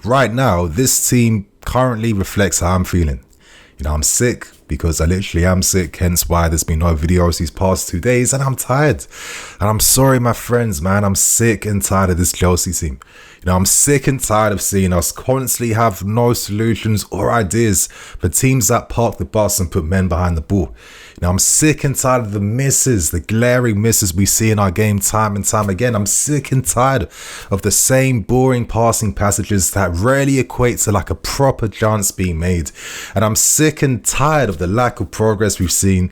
right now, this team currently reflects how I'm feeling. I'm sick because I literally am sick, hence why there's been no videos these past 2 days, and I'm tired. And I'm sorry, my friends, man, I'm sick and tired of this Chelsea team. I'm sick and tired of seeing us constantly have no solutions or ideas for teams that park the bus and put men behind the ball. I'm sick and tired of the misses, the glaring misses we see in our game time and time again. I'm sick and tired of the same boring passing passages that rarely equate to like a proper chance being made. And I'm sick and tired of the lack of progress we've seen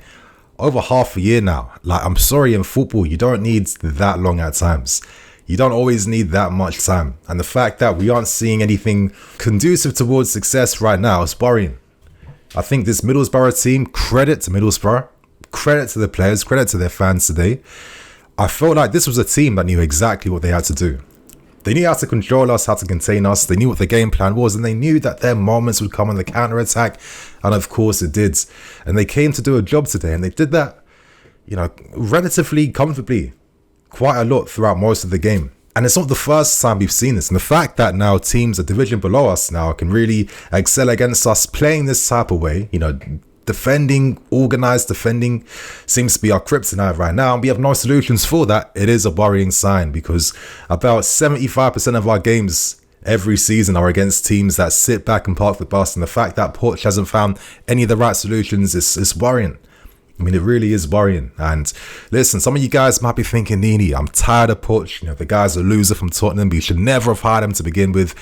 over half a year now. Like, I'm sorry, in football, you don't need that long at times. You don't always need that much time. And the fact that we aren't seeing anything conducive towards success right now is worrying. I think this Middlesbrough team, credit to Middlesbrough, credit to the players, credit to their fans today. I felt like this was a team that knew exactly what they had to do. They knew how to control us, how to contain us. They knew what the game plan was, and they knew that their moments would come on the counter-attack. And of course it did. And they came to do a job today, and they did that, relatively comfortably, quite a lot throughout most of the game. And it's not the first time we've seen this. And the fact that now teams a division below us now can really excel against us playing this type of way, defending, organized defending seems to be our kryptonite right now. And we have no solutions for that. It is a worrying sign because about 75% of our games every season are against teams that sit back and park the bus. And the fact that Poch hasn't found any of the right solutions is worrying. I mean, it really is worrying. And listen, some of you guys might be thinking, Nini, I'm tired of Poch. The guy's a loser from Tottenham. We should never have hired him to begin with.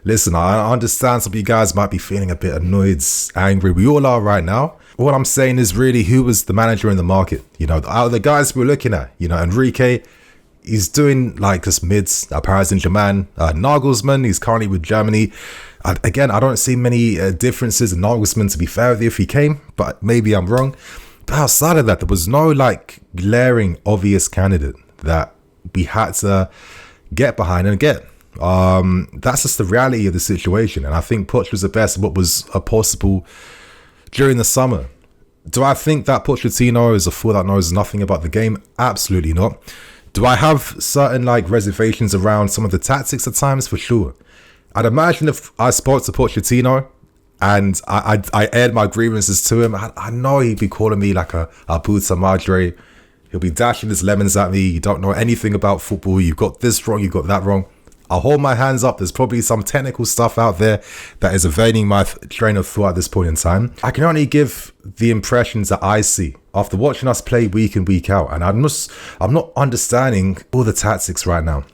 Listen, I understand some of you guys might be feeling a bit annoyed, angry. We all are right now. What I'm saying is really, who was the manager in the market? Out of the guys we're looking at, Enrique, he's doing like just mids at Paris Saint-Germain. Nagelsmann, he's currently with Germany. Again, I don't see many differences in Nagelsmann, to be fair with you, if he came, but maybe I'm wrong. But outside of that, there was no like glaring obvious candidate that we had to get behind and get. That's just the reality of the situation. And I think Poch was the best of what was possible during the summer. Do I think that Pochettino is a fool that knows nothing about the game? Absolutely not. Do I have certain like reservations around some of the tactics at times? For sure. I'd imagine if I spoke to Pochettino and I aired my grievances to him, I know he'd be calling me like a puta madre. He'll be dashing his lemons at me. You don't know anything about football. You've got this wrong. You've got that wrong. I'll hold my hands up. There's probably some technical stuff out there that is evading my train of thought at this point in time. I can only give the impressions that I see after watching us play week in, week out. And I'm not understanding all the tactics right now.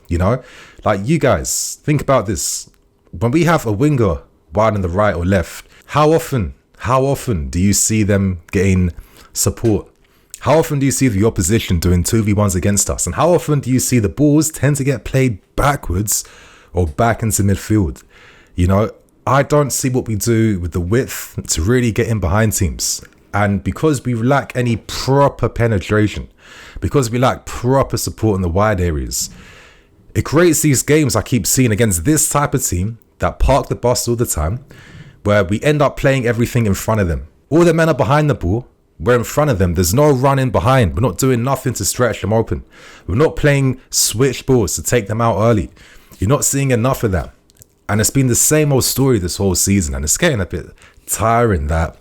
Like, you guys, think about this. When we have a winger wide on the right or left, how often do you see them getting support? How often do you see the opposition doing 2v1s against us? And how often do you see the balls tend to get played backwards or back into midfield? I don't see what we do with the width to really get in behind teams. And because we lack any proper penetration, because we lack proper support in the wide areas, it creates these games I keep seeing against this type of team that park the bus all the time, where we end up playing everything in front of them. All the men are behind the ball. We're in front of them. There's no running behind. We're not doing nothing to stretch them open. We're not playing switch balls to take them out early. You're not seeing enough of that. And it's been the same old story this whole season. And it's getting a bit tiring that,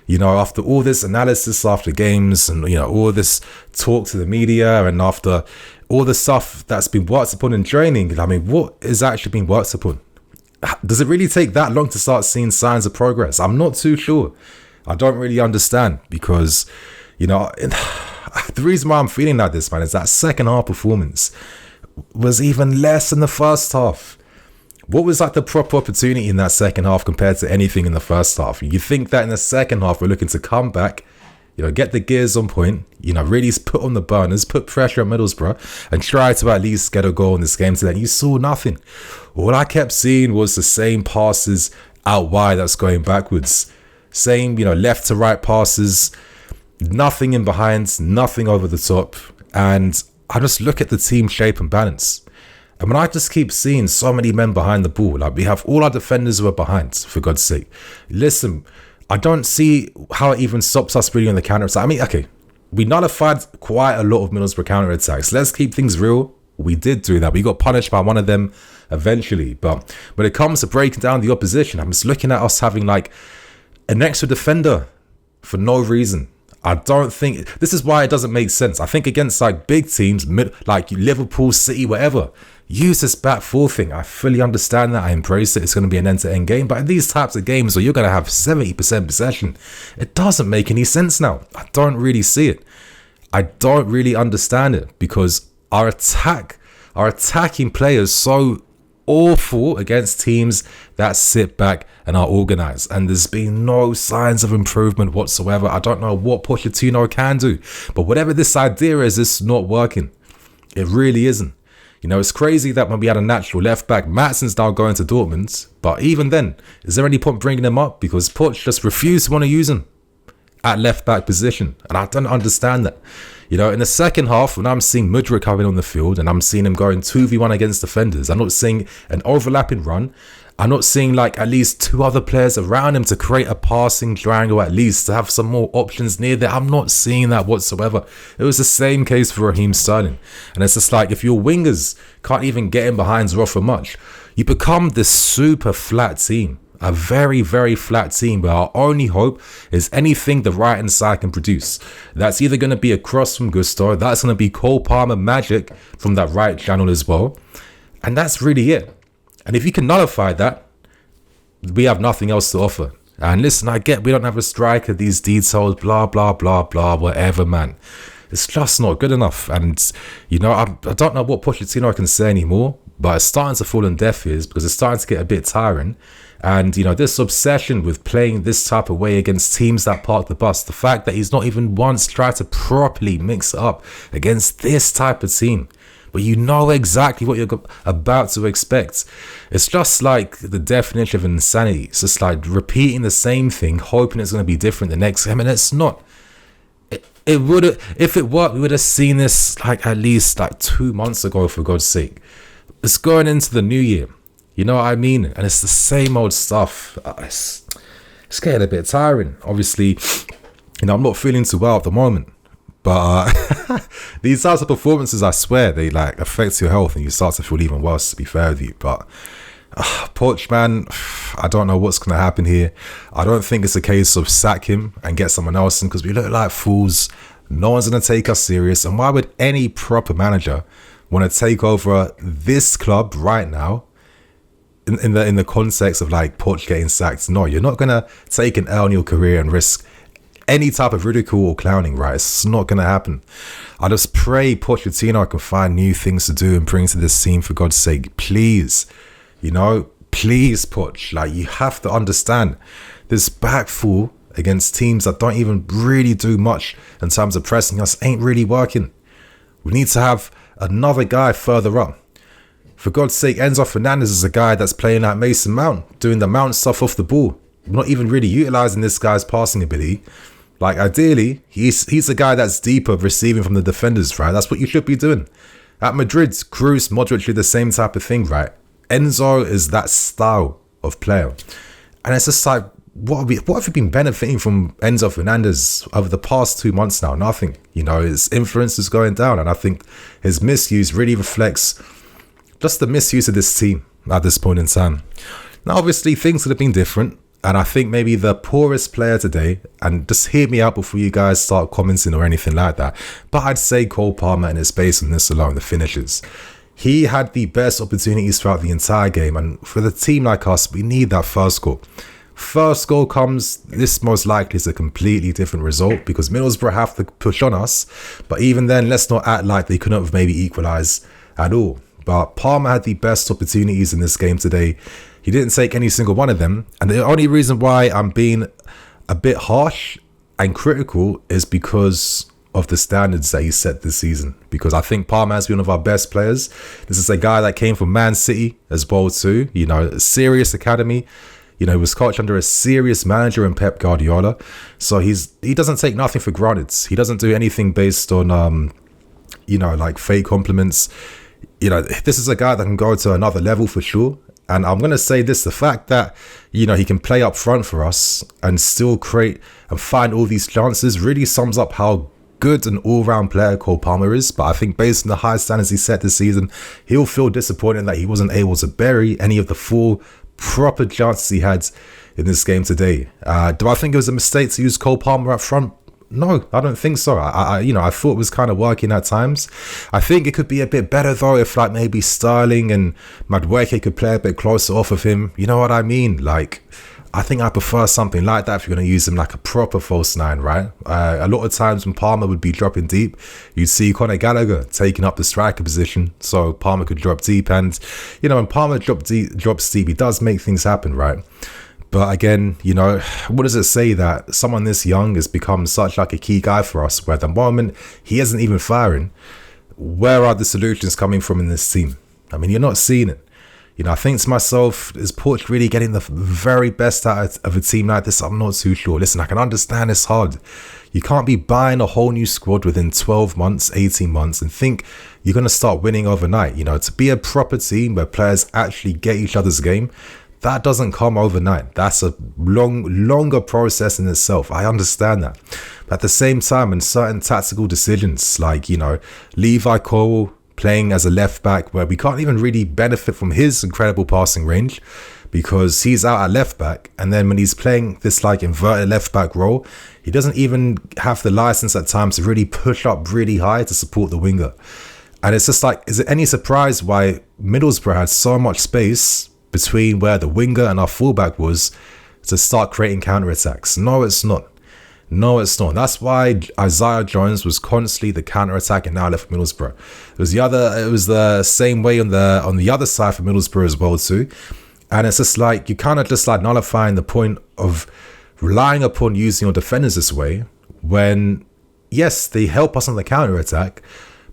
after all this analysis after games and, all this talk to the media and after all the stuff that's been worked upon in training, I mean, what is actually being worked upon? Does it really take that long to start seeing signs of progress? I'm not too sure. I don't really understand because, the reason why I'm feeling like this, man, is that second half performance was even less than the first half. What was like the proper opportunity in that second half compared to anything in the first half? You think that in the second half, we're looking to come back, get the gears on point, really put on the burners, put pressure on Middlesbrough and try to at least get a goal in this game today. And you saw nothing. All I kept seeing was the same passes out wide that's going backwards. Same, left to right passes, nothing in behind, nothing over the top. And I just look at the team shape and balance. And when I just keep seeing so many men behind the ball, like we have all our defenders who are behind, for God's sake. Listen, I don't see how it even stops us really on the counter-attack. I mean, okay, we nullified quite a lot of Middlesbrough counter-attacks. Let's keep things real. We did do that. We got punished by one of them eventually. But when it comes to breaking down the opposition, I'm just looking at us having like an extra defender for no reason. I don't think this is why it doesn't make sense. I think against like big teams, like Liverpool, City, whatever, use this back four thing. I fully understand that. I embrace it. It's going to be an end-to-end game. But in these types of games where you're going to have 70% possession, it doesn't make any sense now. I don't really see it. I don't really understand it because our attacking players so awful against teams that sit back and are organized, and there's been no signs of improvement whatsoever. I don't know what Pochettino can do, but whatever this idea is, it's not working. It really isn't. You know, it's crazy that when we had a natural left back, Matson's now going to Dortmund, but even then, is there any point bringing him up? Because Poch just refused to want to use him at left back position, and I don't understand that. You know, in the second half, when I'm seeing Mudryk coming on the field and I'm seeing him going 2v1 against defenders, I'm not seeing an overlapping run. I'm not seeing like at least two other players around him to create a passing triangle, at least to have some more options near there. I'm not seeing that whatsoever. It was the same case for Raheem Sterling. And it's just like, if your wingers can't even get in behind to offer much, you become this super flat team. A very, very flat team where our only hope is anything the right hand side can produce. That's either going to be a cross from Gusto, that's going to be Cole Palmer magic from that right channel as well. And that's really it. And if you can nullify that, we have nothing else to offer. And listen, I get we don't have a striker, these details, blah, blah, blah, blah, whatever, man. It's just not good enough. And, you know, I don't know what Pochettino can say anymore, but it's starting to fall on deaf ears because it's starting to get a bit tiring. And, you know, this obsession with playing this type of way against teams that park the bus, the fact that he's not even once tried to properly mix it up against this type of team, but you know exactly what you're about to expect. It's just like the definition of insanity. It's just like repeating the same thing, hoping it's going to be different the next time, and it's not. It would have, if it worked, we would have seen this like at least like 2 months ago, for God's sake. It's going into the new year. You know what I mean? And it's the same old stuff. It's getting a bit tiring. Obviously, you know, I'm not feeling too well at the moment. But these types of performances, I swear, they like affect your health and you start to feel even worse, to be fair with you. But Poch, man, I don't know what's going to happen here. I don't think it's a case of sack him and get someone else in because we look like fools. No one's going to take us serious. And why would any proper manager want to take over this club right now? In the context of like Poch getting sacked, no, you're not gonna take an L in your career and risk any type of ridicule or clowning, right? It's not gonna happen. I just pray Pochettino can find new things to do and bring to this team, for God's sake. Please, you know, please, Poch. Like, you have to understand this back four against teams that don't even really do much in terms of pressing us ain't really working. We need to have another guy further up. For God's sake, Enzo Fernandez is a guy that's playing like Mason Mount, doing the Mount stuff off the ball. We're not even really utilising this guy's passing ability. Like, ideally, he's a guy that's deeper, receiving from the defenders, right? That's what you should be doing. At Madrid, Kroos, Modric do the same type of thing, right? Enzo is that style of player. And it's just like, what have we been benefiting from Enzo Fernandez over the past 2 months now? Nothing. You know, his influence is going down. And I think his misuse really reflects just the misuse of this team at this point in time. Now, obviously, things could have been different. And I think maybe the poorest player today, and just hear me out before you guys start commenting or anything like that, but I'd say Cole Palmer, and it's based on this alone, the finishes. He had the best opportunities throughout the entire game. And for the team like us, we need that first goal. First goal comes, this most likely is a completely different result because Middlesbrough have to push on us. But even then, let's not act like they couldn't have maybe equalised at all. But Palmer had the best opportunities in this game today. He didn't take any single one of them. And the only reason why I'm being a bit harsh and critical is because of the standards that he set this season. Because I think Palmer has been one of our best players. This is a guy that came from Man City as well too. You know, a serious academy. You know, he was coached under a serious manager in Pep Guardiola. So he doesn't take nothing for granted. He doesn't do anything based on, you know, like fake compliments. You know, this is a guy that can go to another level for sure. And I'm going to say this, the fact that, you know, he can play up front for us and still create and find all these chances really sums up how good an all-round player Cole Palmer is, but I think based on the high standards he set this season, he'll feel disappointed that he wasn't able to bury any of the full proper chances he had in this game today. Do I think it was a mistake to use Cole Palmer up front? No, I don't think so. I thought it was kind of working at times. I think it could be a bit better though if like maybe Sterling and Madueke could play a bit closer off of him. You know what I mean? Like, I think I prefer something like that if you're going to use him like a proper false nine, right? A lot of times when Palmer would be dropping deep, you'd see Conor Gallagher taking up the striker position, so Palmer could drop deep. And, you know, when Palmer drops deep, he does make things happen, right? But again, you know, what does it say that someone this young has become such like a key guy for us, where at the moment he isn't even firing? Where are the solutions coming from in this team? I mean, you're not seeing it. You know, I think to myself, is Poch really getting the very best out of a team like this? I'm not too sure. Listen, I can understand it's hard. You can't be buying a whole new squad within 12 months, 18 months and think you're going to start winning overnight. You know, to be a proper team where players actually get each other's game, that doesn't come overnight. That's a longer process in itself. I understand that. But at the same time, in certain tactical decisions, like, you know, Levi Cole playing as a left back, where we can't even really benefit from his incredible passing range because he's out at left back. And then when he's playing this like inverted left back role, he doesn't even have the license at times to really push up really high to support the winger. And it's just like, is it any surprise why Middlesbrough had so much space between where the winger and our fullback was to start creating counter-attacks? No, it's not. No, it's not. That's why Isaiah Jones was constantly the counter-attacking now left for Middlesbrough. It was the same way on the other side for Middlesbrough as well too. And it's just like, you kind of just like nullifying the point of relying upon using your defenders this way when, yes, they help us on the counter-attack,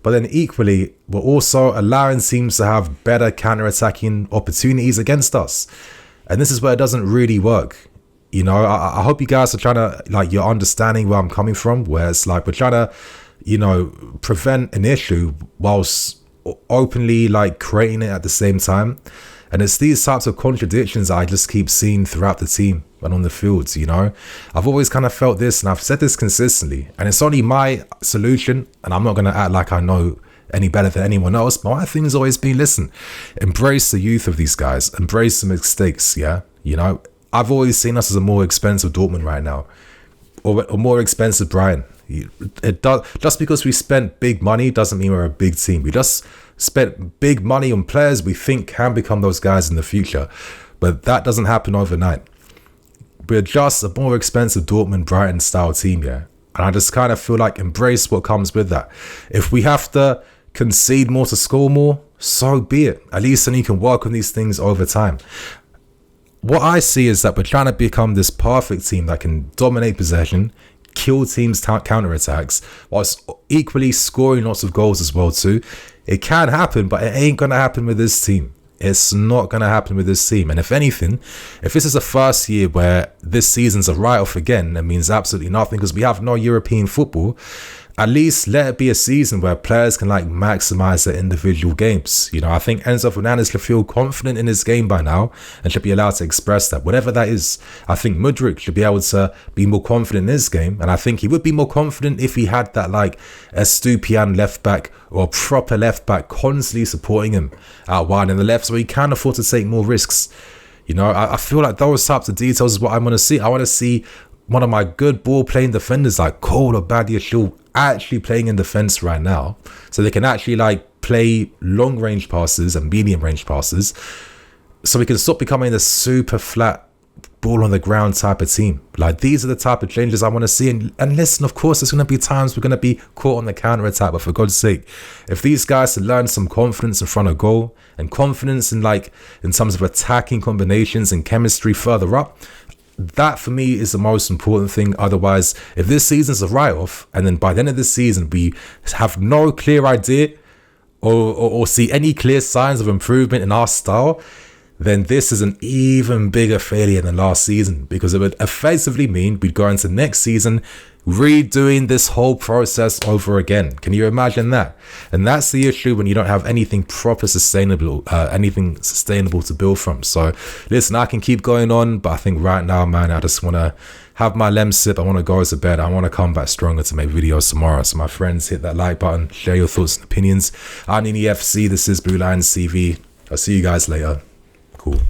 but then equally, we're also allowing teams to have better counter-attacking opportunities against us. And this is where it doesn't really work. You know, I hope you guys are trying to, like, you're understanding where I'm coming from, where it's like we're trying to, you know, prevent an issue whilst openly, like, creating it at the same time. And it's these types of contradictions I just keep seeing throughout the team and on the fields, you know. I've always kind of felt this, and I've said this consistently, and it's only my solution, and I'm not going to act like I know any better than anyone else. But my thing has always been, listen, embrace the youth of these guys, embrace the mistakes, yeah? You know, I've always seen us as a more expensive Dortmund right now, or a more expensive Brighton. It does, just because we spent big money doesn't mean we're a big team. We just spent big money on players we think can become those guys in the future, but that doesn't happen overnight. We're just a more expensive Dortmund Brighton style team, yeah. And I just kind of feel like embrace what comes with that. If we have to concede more to score more, so be it. At least then you can work on these things over time. What I see is that we're trying to become this perfect team that can dominate possession, kill teams' counter-attacks, whilst equally scoring lots of goals as well too. It can happen, but it ain't going to happen with this team. It's not going to happen with this team. And if anything, if this is the first year where this season's a write-off again, that means absolutely nothing because we have no European football. At least let it be a season where players can like maximize their individual games. You know, I think Enzo Fernandez should feel confident in his game by now and should be allowed to express that, whatever that is. I think Mudryk should be able to be more confident in his game, and I think he would be more confident if he had that like Estupiñán left back or a proper left back constantly supporting him out wide in the left, so he can afford to take more risks. You know, I feel like those types of details is what I want to see. I want to see one of my good ball playing defenders like Cole or Badiashile actually playing in defense right now, so they can actually like play long range passes and medium range passes, so we can stop becoming the super flat ball on the ground type of team. Like, these are the type of changes I want to see. And listen, of course there's going to be times we're going to be caught on the counter attack, but for God's sake, if these guys can learn some confidence in front of goal and confidence in like in terms of attacking combinations and chemistry further up, that for me is the most important thing. Otherwise, if this season's a write-off and then by the end of the season we have no clear idea or see any clear signs of improvement in our style, then this is an even bigger failure than last season, because it would effectively mean we'd go into next season redoing this whole process over again. Can you imagine that? And that's the issue when you don't have anything proper sustainable, anything sustainable to build from. So listen, I can keep going on, but I think right now, man, I just want to have my lem sip. I want to go to bed. I want to come back stronger to make videos tomorrow. So my friends, hit that like button, share your thoughts and opinions. I'm in EFC. This is Blue Lions TV. I'll see you guys later. Cool.